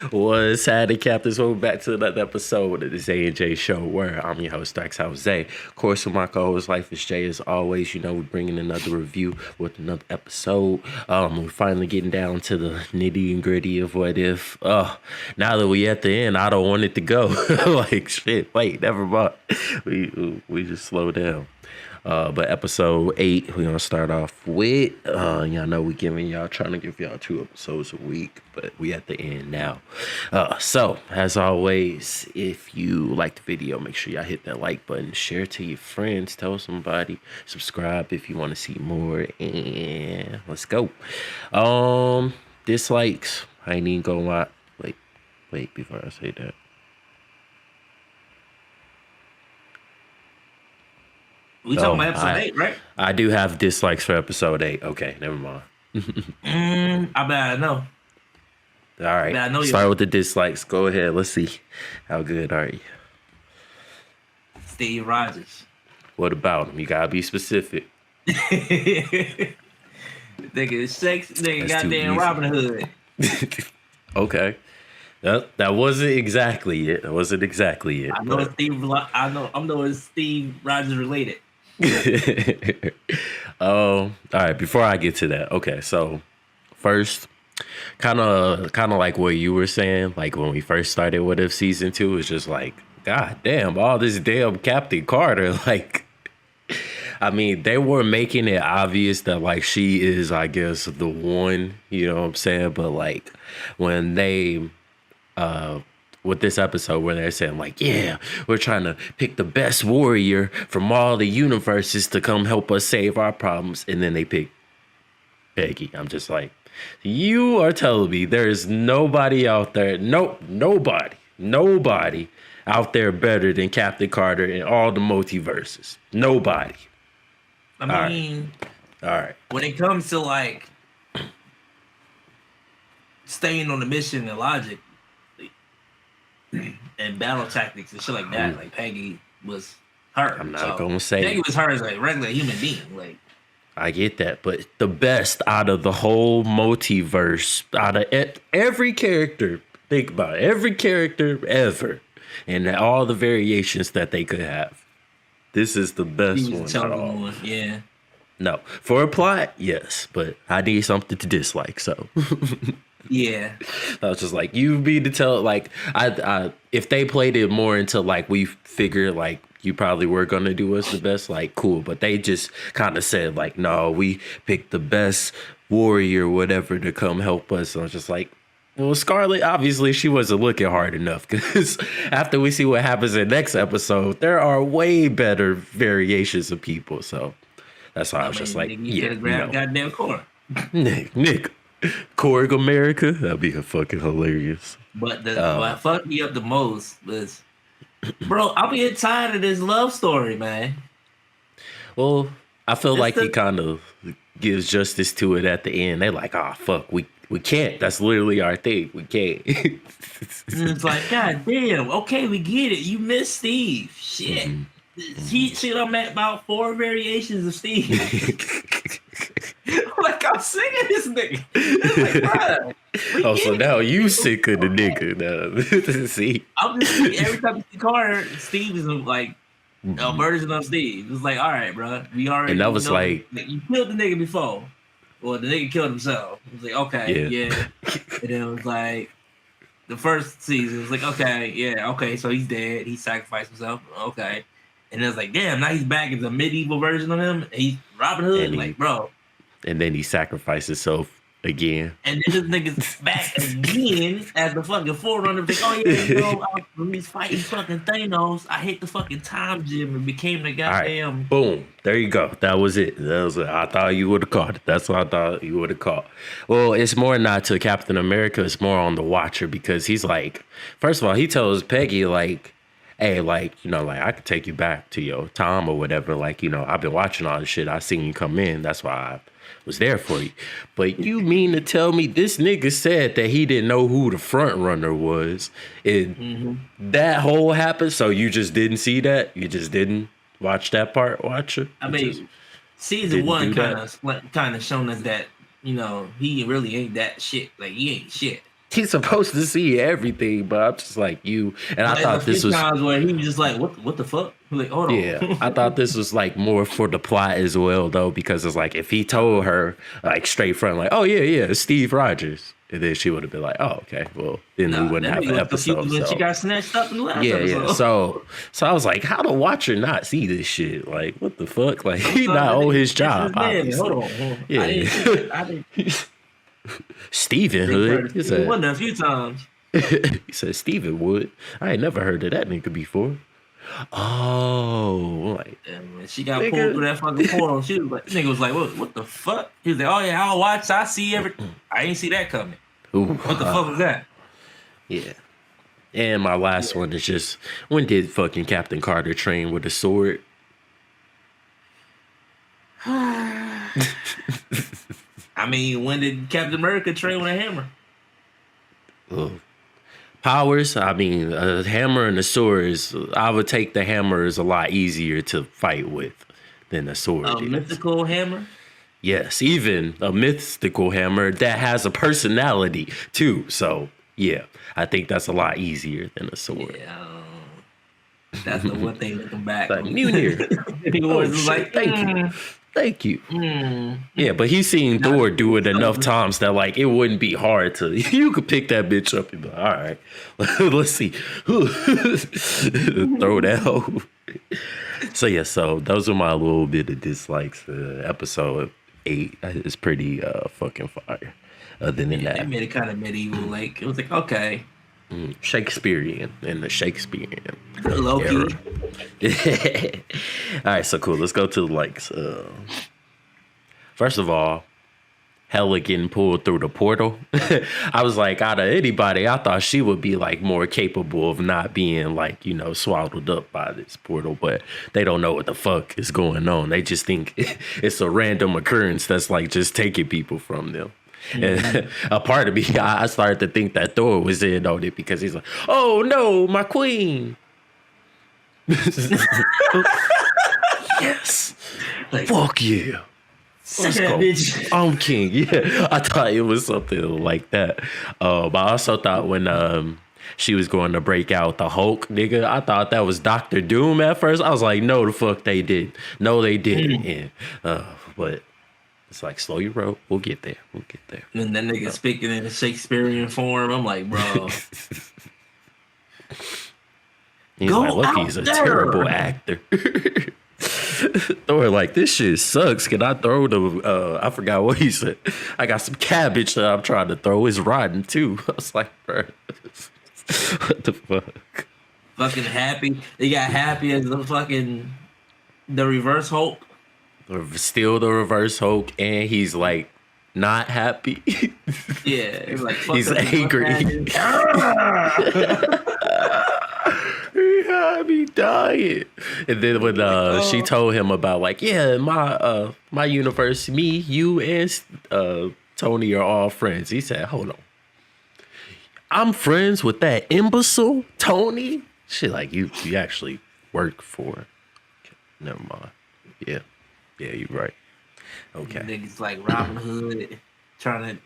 What's happening, Captains? Welcome back to another episode of this A&J show where I'm your host, Dax Jose. Of course, with my co-host, Life is Jay, as always, we're bringing another review with another episode. We're finally getting down to the nitty and gritty of what if. Now that we at the end, I don't want it to go. Like, shit, wait, never mind. We just slow down. But episode 8, we're gonna start off with y'all know we trying to give y'all 2 episodes a week, but we at the end now. So as always, if you like the video, make sure y'all hit that like button, share it to your friends, tell somebody, subscribe if you want to see more, and let's go. Dislikes, I ain't even gonna lie. Wait, before I say that. We talking about episode 8, right? I do have dislikes for episode 8. Okay, never mind. I bet I know. All right, start with the dislikes. Go ahead. Let's see. How good are you? Steve Rogers. What about him? You gotta be specific. Nigga is sex. Nigga goddamn Robin Hood. Okay. That wasn't exactly it. That wasn't exactly it. I know it's Steve. I'm knowing Steve Rogers related. All right, before I get to that, okay, so first, kind of like what you were saying, like when we first started What If season 2, it's just like, god damn, all this damn Captain Carter. Like, I mean, they were making it obvious that like she is, I guess, the one, you know what I'm saying? But like when they with this episode where they're saying like, yeah, we're trying to pick the best warrior from all the universes to come help us save our problems, and then they pick Peggy. I'm just like, you are telling me there is nobody out there, nobody out there better than Captain Carter in all the multiverses. Nobody. I mean, all right. When it comes to like staying on the mission and logic and battle tactics and shit like that, like Peggy was her. I'm not gonna say Peggy was her as a regular human being. Like, I get that, but the best out of the whole multiverse, out of every character, think about it, every character ever, and all the variations that they could have. This is the best one. Yeah. No, for a plot, yes, but I need something to dislike. So. Yeah, I was just like, you need to tell, like, I if they played it more into like we figured like you probably were gonna do us the best, like cool, but they just kind of said like, no, we picked the best warrior, whatever, to come help us. So I was just like, well, Scarlet, obviously she wasn't looking hard enough, because after we see what happens in the next episode, there are way better variations of people. So that's why I was just like, yeah, goddamn core, Nick. Korg America, that'd be fucking hilarious. But what fucked me up the most was, bro, I'm getting tired of this love story, man. Well, I feel like he kind of gives justice to it at the end. They're like, oh fuck, we can't. That's literally our thing. We can't. It's like, god damn. Okay, we get it. You miss Steve. Shit. She done met about 4 variations of Steve. Like, I'm sick of this nigga. Like, so now you sick of the nigga now. See, I'm just every time you see Carter, Steve is like a version of Steve. It's like, all right, bro, we already. And that was like, you killed the nigga before, or the nigga killed himself. It was like, okay, yeah. And then it was like the first season. It was like, okay, yeah, okay, so he's dead. He sacrificed himself. Okay. And it was like, damn, now he's back as a medieval version of him. He's Robin Hood, like, bro. And then he sacrificed himself again. And then this nigga's back again as the fucking forerunner. Like, oh yeah, you know, when he's fighting fucking Thanos, I hit the fucking time gem and became the goddamn. Right. Boom. There you go. That was it. I thought you would have caught it. That's what I thought you would have caught. Well, it's more not to Captain America. It's more on the Watcher, because he's like, first of all, he tells Peggy like, hey, like, you know, like I could take you back to your time or whatever. Like, you know, I've been watching all this shit. I seen you come in. That's why I was there for you. But you mean to tell me this nigga said that he didn't know who the front runner was? And that whole happened, so you just didn't see that? You just didn't watch that part, Watcher? I mean, season 1 kind of shown us that, you know, he really ain't that shit. Like, he ain't shit. he's supposed to see everything, but I'm just like you. And I thought this was times where he was just like, what the fuck? Like, hold on. Yeah, I thought this was like more for the plot as well, though, because it's like if he told her like straight front, like, oh yeah, it's Steve Rogers, and then she would have been like, oh okay, well then we wouldn't have an episode. When she got snatched up in the last episode. Yeah. So I was like, how the watcher not see this shit? Like, what the fuck? Like he not on his job. Hold on. Yeah. I didn't Stephen Hood. He said a few times. He said Stephen Wood. I ain't never heard of that nigga before. Oh, like and she got pulled through that fucking portal. She was like, this nigga was like, what the fuck? He was like, oh yeah, I'll watch. I see everything. I ain't see that coming. Ooh, what the fuck was that? Yeah. And my last one is just, when did fucking Captain Carter train with a sword? I mean, when did Captain America train with a hammer? Oh. Powers, I mean, a hammer and a sword is, I would take the hammer is a lot easier to fight with than a sword. A mythical hammer? Yes, even a mythical hammer that has a personality too. So, yeah, I think that's a lot easier than a sword. Yeah, that's the one thing looking back. Like, Mjolnir. People was like, Thank you. Yeah, but he's seen Thor do it enough times that like it wouldn't be hard to. You could pick that bitch up and be like, all right, let's see. Throw that hoe. So yeah, so those are my little bit of dislikes. Episode 8 is pretty fucking fire. Other than that, it made it kind of medieval. Like it was like okay. Shakespearean in the Shakespearean Loki. All right, so cool. Let's go to the likes. First of all, Hela getting pulled through the portal. I was like, out of anybody, I thought she would be like more capable of not being like, you know, swaddled up by this portal, but they don't know what the fuck is going on. They just think it's a random occurrence that's like just taking people from them. And a part of me, I started to think that Thor was in on it because he's like, oh no, my queen. Yes. Like, fuck you. Let's go. I'm king. Yeah. I thought it was something like that. I also thought when she was going to break out the Hulk, nigga, I thought that was Dr. Doom at first. I was like, no, the fuck they did. No, they didn't. But it's like, slow your roll. We'll get there. And that nigga speaking in a Shakespearean form. I'm like, bro. He's like, look, he's a terrible actor. Thor like, this shit sucks. Can I throw the, I forgot what he said. I got some cabbage that I'm trying to throw. It's rotten too. I was like, bro, what the fuck? Fucking happy. They got happy as the reverse Hulk. Still the reverse Hulk, and he's like not happy. Yeah, it's like he's angry. He had me dying. And then when she told him about like, yeah, my universe, me, you, and Tony are all friends. He said, hold on, I'm friends with that imbecile Tony. She like, you actually work for. Okay, never mind. Yeah. Yeah, you're right. Okay. Niggas like Robin Hood trying to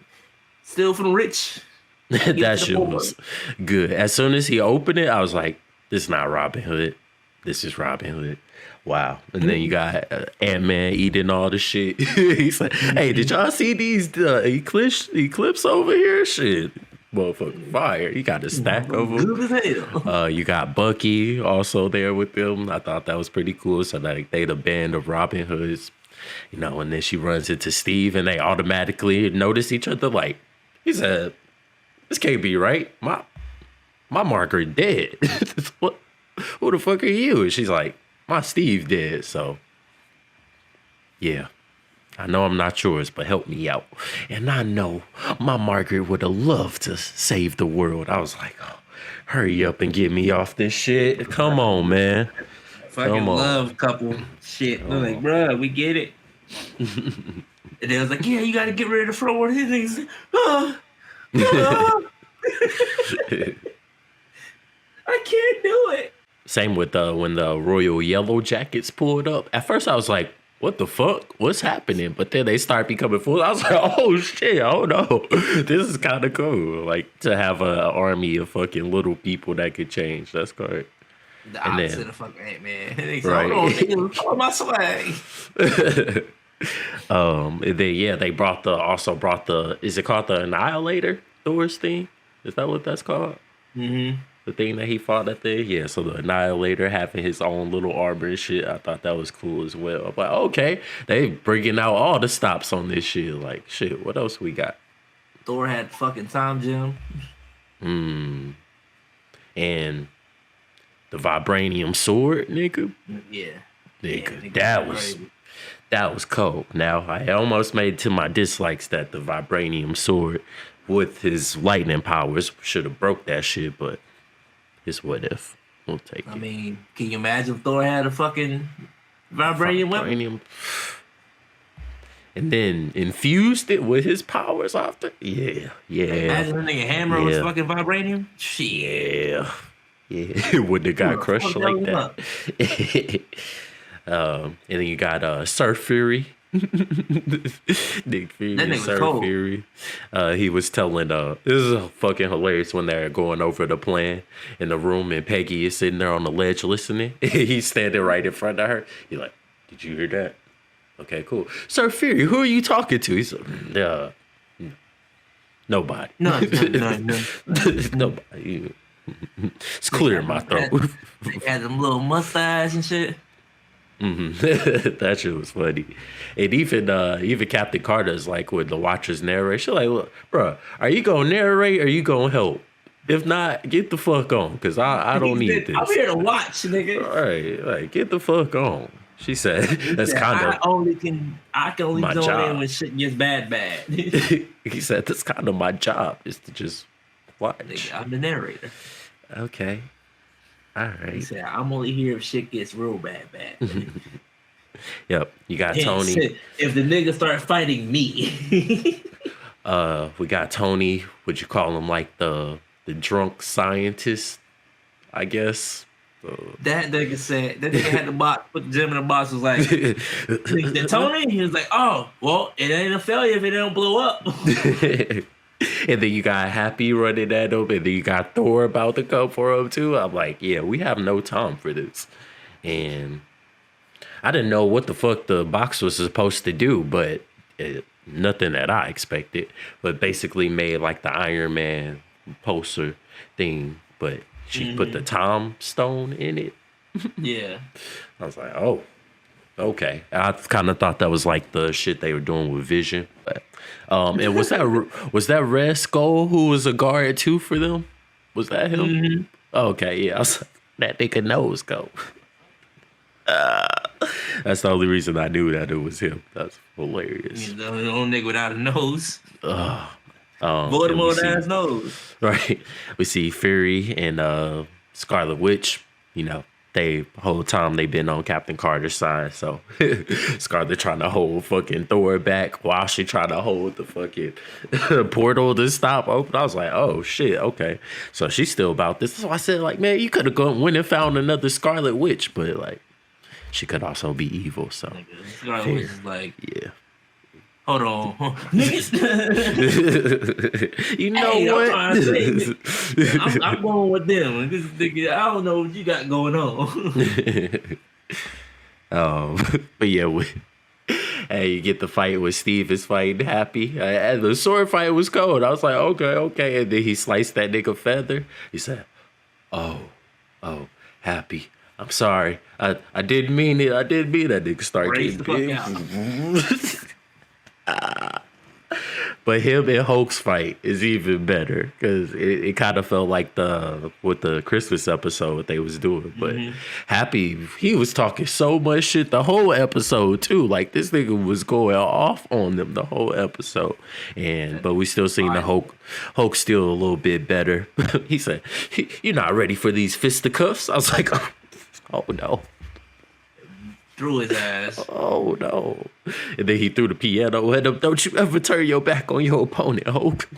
steal from the rich. That shit was good. As soon as he opened it, I was like, this is not Robin Hood. This is Robin Hood. Wow. And then you got Ant-Man eating all the shit. He's like, hey, did y'all see these eclipse over here? Shit. Motherfucking fire. You got a stack of them. Good as hell. You got Bucky also there with them. I thought that was pretty cool. So like they the band of Robin Hoods, you know, and then she runs into Steve and they automatically notice each other. Like, he said, this can't be right. My Margaret dead. What? Who the fuck are you? And she's like, my Steve dead. So yeah. I know I'm not yours, but help me out. And I know my Margaret would have loved to save the world. I was like, oh, hurry up and get me off this shit. Come on, man. Fucking love couple shit. I'm like, bro, we get it. And they was like, yeah, you got to get rid of the front one. He's like, I can't do it. Same with when the Royal Yellow Jackets pulled up. At first, I was like, what the fuck? What's happening? But then they start becoming full. I was like, oh shit, oh no. This is kind of cool. Like to have an army of fucking little people that could change. That's correct. The opposite of fucking Ant-Man. Right. Hold on, my swag. And then they brought the is it called the Annihilator Thor's thing? Is that what that's called? Mm-hmm. The thing that he fought at there? Yeah, so the Annihilator having his own little armor and shit, I thought that was cool as well. I'm like, okay, they bringing out all the stops on this shit. Like, shit, what else we got? Thor had fucking time gem. And the vibranium sword, nigga. Yeah. Nigga, that was cold. Now, I almost made it to my dislikes that the vibranium sword with his lightning powers should have broke that shit, but it's what if. We'll take it. I mean, can you imagine if Thor had a fucking vibranium weapon? And then infused it with his powers after? Yeah. Imagine a nigga hammer was fucking vibranium? Shit. Yeah. It wouldn't have got crushed like that. And then you got Sir Fury. Nick Fury, Sir Fury. He was telling this is fucking hilarious when they're going over the plan in the room and Peggy is sitting there on the ledge listening. He's standing right in front of her. He's like, did you hear that? Okay, cool. Sir Fury, who are you talking to? He's like, nobody. No. Nobody. It's clear in my throat. They had them little mustache and shit. That shit was funny. And even Captain Carter's like with the Watchers narrate, she's like, look, bro, are you gonna narrate or are you gonna help? If not, get the fuck on, because I don't need this. I'm here to watch, nigga. All right, like, get the fuck on. She said, that's kind of I can only my go job. in when shit gets bad. He said, that's kind of my job, is to just watch. Nigga, I'm the narrator. Okay. All right. He said, I'm only here if shit gets real bad. Yep. You got Tony. If the nigga start fighting me. We got Tony, would you call him like the drunk scientist, I guess? That nigga had the box, put the gem in the box, was like, the Tony? He was like, oh, well, it ain't a failure if it don't blow up. And then you got Happy running at him, and then you got Thor about to come for him too. I'm like, yeah, we have no time for this. And I didn't know what the fuck the box was supposed to do, but nothing that I expected. But basically made like the Iron Man poster thing, but she put the Tom Stone in it. Yeah. I was like, oh, okay. I kind of thought that was like the shit they were doing with Vision. But, and was that Red Skull who was a guard too for them? Was that him? Mm-hmm. Okay, yeah. I was like, that nigga nose go. That's the only reason I knew that it was him. That's hilarious. The only nigga without a nose. Voldemort ass nose. Right. We see Fury and Scarlet Witch. You know, the whole time they've been on Captain Carter's side. So Scarlet trying to hold fucking Thor back while she trying to hold the fucking portal to stop open. I was like, oh shit, okay. So she's still about this. So I said, like, man, you could have went and found another Scarlet Witch, but like, she could also be evil. So Scarlet Witch is like, yeah. Hold on. Niggas. You know what? I'm going with them. This nigga, I don't know what you got going on. But yeah, hey, you get the fight with Steve is fighting Happy. And the sword fight was cold. I was like, okay. And then he sliced that nigga feather. He said, oh, Happy. I'm sorry. I didn't mean it. I didn't mean that nigga start getting big. But him and Hulk's fight is even better because it kind of felt like with the Christmas episode they was doing. But Happy, he was talking so much shit the whole episode too. Like this nigga was going off on them the whole episode. But we still seen the Hulk still a little bit better. He said, "You're not ready for these fisticuffs." I was like, "Oh no." Threw his ass. Oh no. And then he threw the piano at him. Don't you ever turn your back on your opponent, Hulk.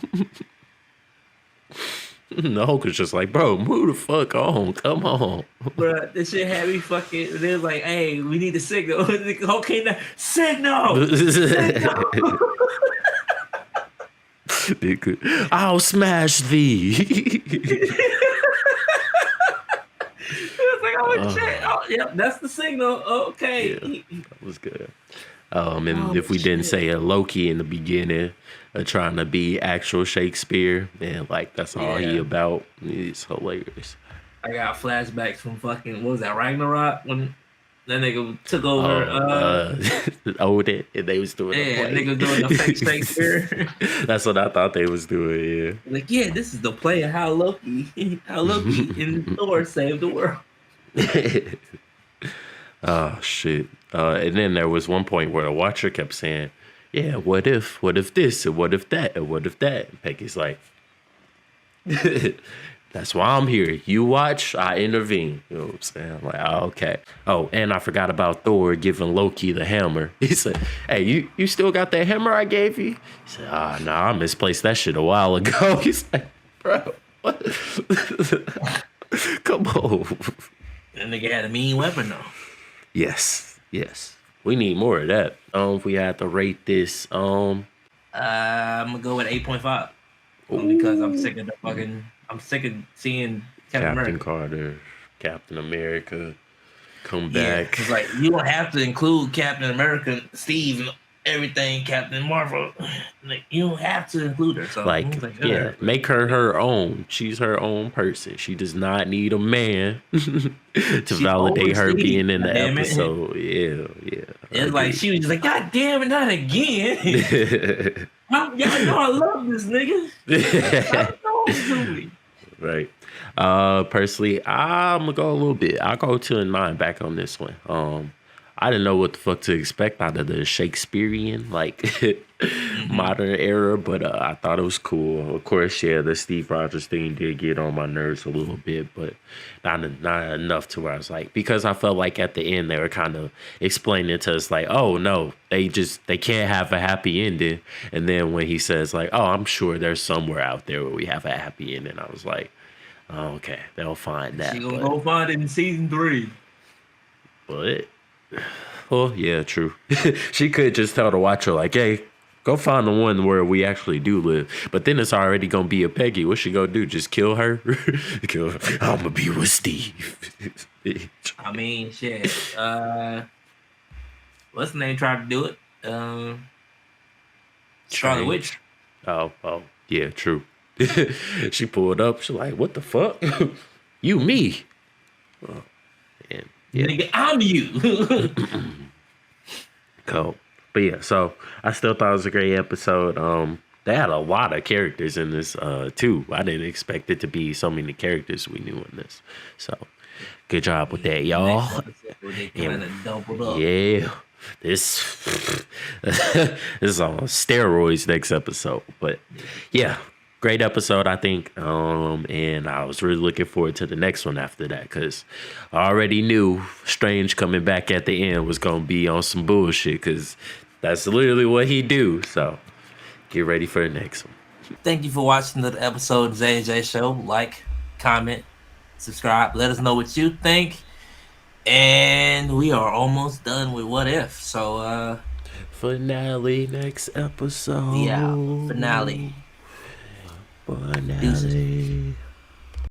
The Hulk was just like, bro, move the fuck on. Come on. Bro, this shit had me fucking. They was like, hey, we need the signal. The Hulk came down. Signal! Signal! I'll smash thee. Shit. Oh, yep, that's the signal. Okay. Yeah, that was good. And if we didn't say Loki in the beginning, trying to be actual Shakespeare, and like that's all he about. It's hilarious. I got flashbacks from fucking, what was that, Ragnarok, when that nigga took over Odin, and they was doing nigga doing the fake Shakespeare. That's what I thought they was doing. Yeah, like this is the play of how Loki and Thor saved the world. Oh shit! And then there was one point where the Watcher kept saying, "Yeah, what if this, and what if that, and what if that?" And Peggy's like, "That's why I'm here. You watch, I intervene." You know what I'm saying? I'm like, oh, okay. Oh, and I forgot about Thor giving Loki the hammer. He said, "Hey, you still got that hammer I gave you?" He said, "Nah, I misplaced that shit a while ago." He's like, "Bro, what? Come on." That nigga had a mean weapon though. Yes. We need more of that. If we had to rate this, I'm gonna go with 8.5. Because I'm sick of seeing Captain Carter, Captain America come back. It's like you don't have to include Captain America, Steve, and everything. Captain Marvel, like you don't have to include her. So make her own. She's her own person. She does not need a man to validate her being in the episode. Yeah. It's like she was just like, God damn it, not again. Y'all know I love this nigga. Right. Personally, I'm gonna go a little bit. I'll go to a 9 back on this one. I didn't know what the fuck to expect out of the Shakespearean, modern era, but I thought it was cool. Of course, the Steve Rogers thing did get on my nerves a little bit, but not enough to where I was like, because I felt like at the end they were kind of explaining to us like, oh no, they can't have a happy ending. And then when he says like, oh, I'm sure there's somewhere out there where we have a happy ending, I was like, oh, okay, they'll find that. She gonna go find it in season 3. But well, yeah, true. She could just tell the Watcher like, hey, go find the one where we actually do live. But then it's already gonna be a Peggy. What's she gonna do? Just kill her? Kill her. I'm gonna be with Steve. I mean, shit. What's the name tried to do it? Scarlet Witch. Oh, yeah, true. She pulled up. She's like, what the fuck? You me. Oh, and yeah. Nigga, I'm you. Cool. But yeah, so I still thought it was a great episode. They had a lot of characters in this too. I didn't expect it to be so many characters we knew in this. So good job with that, y'all. Yeah. This is on steroids next episode. But yeah. Great episode, I think, and I was really looking forward to the next one after that because I already knew Strange coming back at the end was going to be on some bullshit because that's literally what he do. So get ready for the next one. Thank you for watching the episode of Zay Show. Like, comment, subscribe. Let us know what you think. And we are almost done with What If. So, finale next episode. Yeah, finale. Finale.